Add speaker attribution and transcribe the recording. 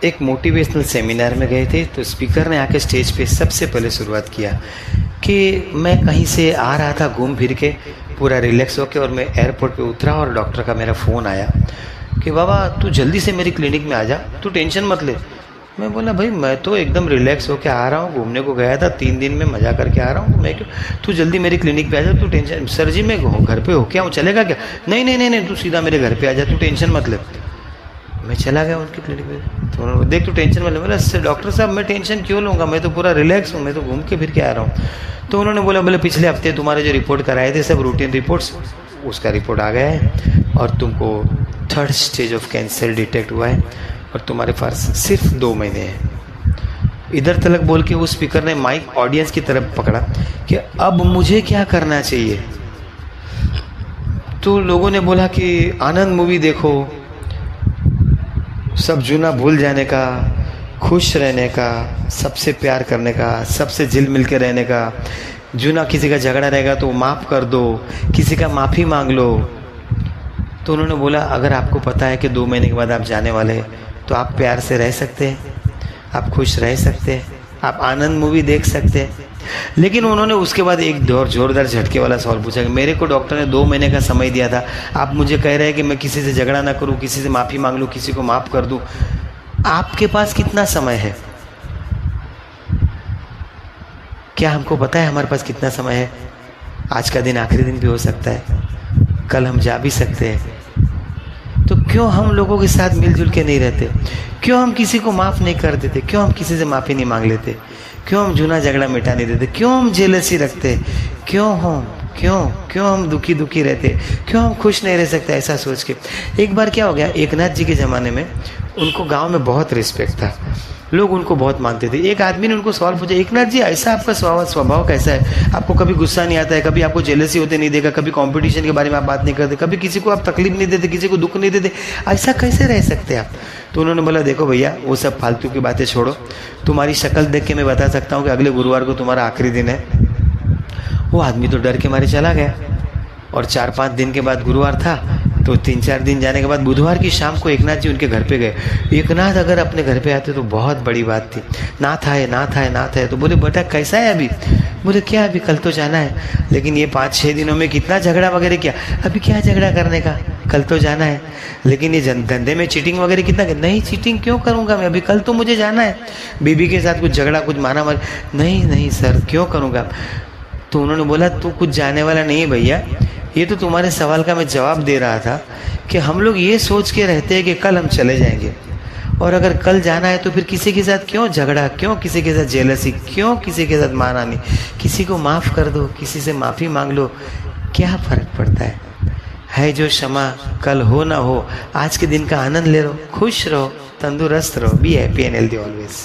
Speaker 1: एक motivational seminar में गए थे, तो स्पीकर ने आके स्टेज पे सबसे पहले शुरुआत किया कि मैं कहीं से आ रहा था घूम फिर के पूरा रिलैक्स होके, और मैं एयरपोर्ट पे उतरा और डॉक्टर का मेरा फ़ोन आया कि बाबा तू जल्दी से मेरी क्लिनिक में आ जा, तू टेंशन मत ले। मैं बोला भाई मैं तो एकदम रिलैक्स होके आ रहा हूँ, घूमने को गया था, 3 दिन में मज़ा करके आ रहा हूँ, मैं क्यों, तू जल्दी मेरी क्लिनिक पे आ जा, तू टेंशन। सर जी मैं घर पे हो क्या हूँ, चलेगा क्या? नहीं नहीं नहीं नहीं, तू सीधा मेरे घर पे आ जा, तू टेंशन मत ले। मैं चला गया उनकी क्लिनिक में, तो उन्होंने देख तू टेंशन मत ले। बोला डॉक्टर साहब मैं टेंशन क्यों लूँगा, मैं तो पूरा रिलैक्स हूँ, मैं तो घूम के फिर के आ रहा हूँ। तो उन्होंने बोला बोले पिछले हफ्ते तुम्हारे जो रिपोर्ट कराए थे सब रूटीन रिपोर्ट्स, उसका रिपोर्ट आ गया है और तुमको 3rd stage of cancer detect हुआ है और तुम्हारे पास सिर्फ 2 महीने हैं। इधर तलक बोल के उस स्पीकर ने माइक ऑडियंस की तरफ पकड़ा कि अब मुझे क्या करना चाहिए। तो लोगों ने बोला कि आनंद मूवी देखो, सब जूना भूल जाने का, खुश रहने का, सबसे प्यार करने का, सबसे जिल मिल के रहने का, जूना किसी का झगड़ा रहेगा तो माफ़ कर दो, किसी का माफ़ी मांग लो। तो उन्होंने बोला अगर आपको पता है कि 2 महीने के बाद आप जाने वाले हैं तो आप प्यार से रह सकते हैं, आप खुश रह सकते हैं, आप आनंद मूवी देख सकते हैं। लेकिन उन्होंने उसके बाद एक जोरदार झटके वाला सवाल पूछा कि मेरे को डॉक्टर ने 2 महीने का समय दिया था, आप मुझे कह रहे हैं कि मैं किसी से झगड़ा ना करूं, किसी से माफ़ी मांग लूं, किसी को माफ़ कर दूं, आपके पास कितना समय है? क्या हमको पता है हमारे पास कितना समय है? आज का दिन आखिरी दिन भी हो सकता है, कल हम जा भी सकते हैं। तो क्यों हम लोगों के साथ मिलजुल के नहीं रहते? क्यों हम किसी को माफ़ नहीं कर देते? क्यों हम किसी से माफ़ी नहीं मांग लेते? क्यों हम जूना झगड़ा मिटा नहीं देते? क्यों हम जेलसी रखते? क्यों हम दुखी रहते? क्यों हम खुश नहीं रह सकते? ऐसा सोच के एक बार क्या हो गया, एकनाथ जी के ज़माने में उनको गांव में बहुत रिस्पेक्ट था, लोग उनको बहुत मानते थे। एक आदमी ने उनको सवाल पूछा, एकनाथ जी ऐसा आपका स्वभाव कैसा है, आपको कभी गुस्सा नहीं आता है, कभी आपको जेलसी होते नहीं देखा, कभी कंपटीशन के बारे में आप बात नहीं करते, कभी किसी को आप तकलीफ नहीं देते, किसी को दुख नहीं देते, ऐसा कैसे रह सकते आप? तो उन्होंने बोला देखो भैया वो सब फालतू की बातें छोड़ो, तुम्हारी शक्ल देख के मैं बता सकता हूँ कि अगले गुरुवार को तुम्हारा आखिरी दिन है। वो आदमी तो डर के मारे चला गया और 4-5 दिन के बाद गुरुवार था, तो 3-4 दिन जाने के बाद बुधवार की शाम को एकनाथ जी उनके घर पे गए। एकनाथ अगर अपने घर पे आते तो बहुत बड़ी बात थी, नाथ आए। तो बोले बेटा कैसा है अभी? बोले क्या अभी, कल तो जाना है, लेकिन ये 5-6 दिनों में कितना झगड़ा वगैरह किया, अभी क्या झगड़ा करने का, कल तो जाना है। लेकिन ये धंधे में चीटिंग वगैरह कितना, नहीं चीटिंग क्यों करूँगा मैं, अभी कल तो मुझे जाना है। बीबी के साथ कुछ झगड़ा, कुछ मारा मार, नहीं सर क्यों करूँगा। तो उन्होंने बोला तू कुछ जाने वाला नहीं है भैया, ये तो तुम्हारे सवाल का मैं जवाब दे रहा था कि हम लोग ये सोच के रहते हैं कि कल हम चले जाएंगे, और अगर कल जाना है तो फिर किसी के साथ क्यों झगड़ा, क्यों किसी के साथ जेलसी, क्यों किसी के साथ मारहानि? किसी को माफ़ कर दो, किसी से माफ़ी मांग लो, क्या फ़र्क पड़ता है जो क्षमा, कल हो ना हो, आज के दिन का आनंद ले लो, खुश रहो, तंदुरुस्त रहो, be happy and healthy always.